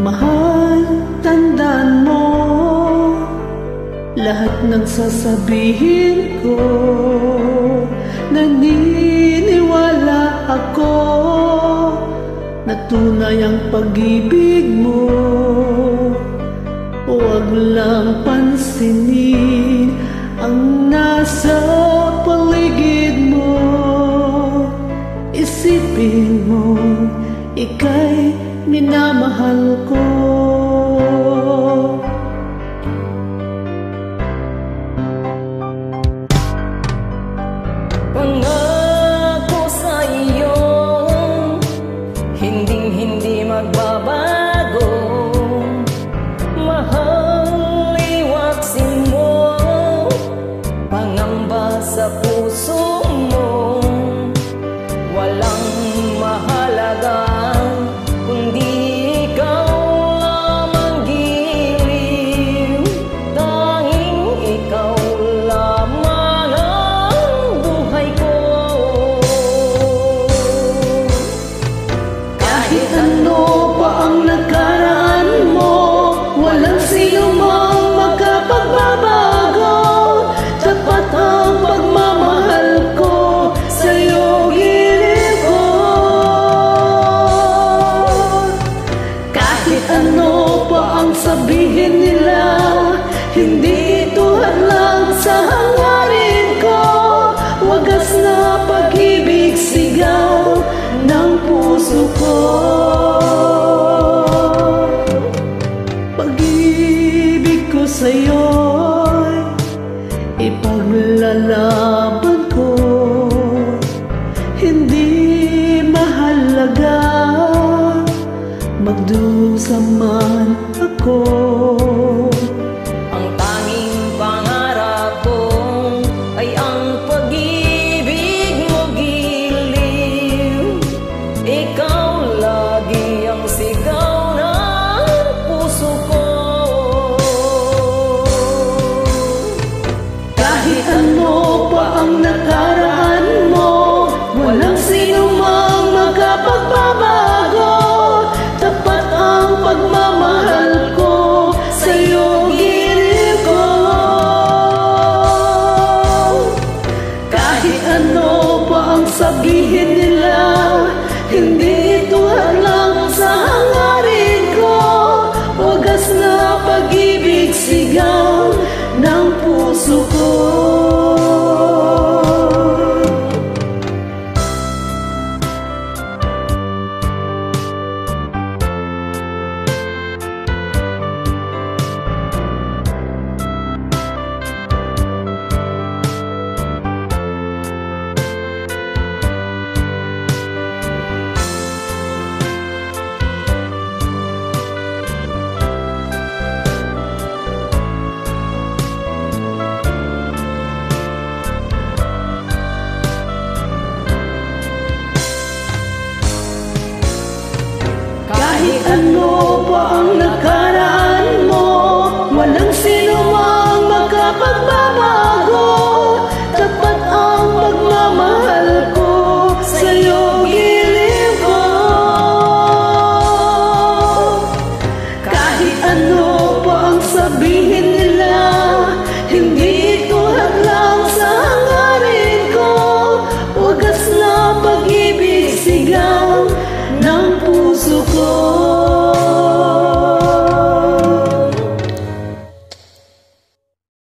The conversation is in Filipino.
Mahal, tandaan mo lahat ng sasabihin ko. Naniniwala ako na tunay ang pag-ibig mo. Huwag lang pansinin ang nasa paligid mo. Isipin mo, ika'y minamahal ko. Pangako sa iyo, hinding-hindi magbabago. Mahal, iwaksin mo pangamba sa puso mo. Walang mahalaga kundi ikaw lamang giliw. Tanging ikaw lamang ang buhay ko. Kahit ano pa ang nakaraan mo, walang sino mang makapagbabago. Tapat ang pagmamahal ko sa'yo, giliw ko. Kahit ano pa ang sabihin nila, hindi ito hadlang sa hangarin ko. Wagas na pag-ibig, sigaw ng puso ko. Pag-ibig ko sa'yo'y ipaglalaban ko. Hindi mahalaga magdusa man ako. Ang tanging pangarap ko ay ang pag-ibig mo, giliw. Ikaw lagi ang sigaw ng puso ko. Kahit ano pa ang nakaraan mo, walang sino mang makapagbabago. Tapat ang pagmamahal ko sa'yo, giliw ko. Kahit ano pa ang sabihin nila, hindi ito hadlang sa hangarin ko. Wagas na pag-ibig, sigaw ng puso ko. Kahit ano pa ang nakaraan mo, walang sino mang makapagbabago. Tapat ang pagmamahal ko sa'yo, giliw ko. Kahit ano pa ang sabihin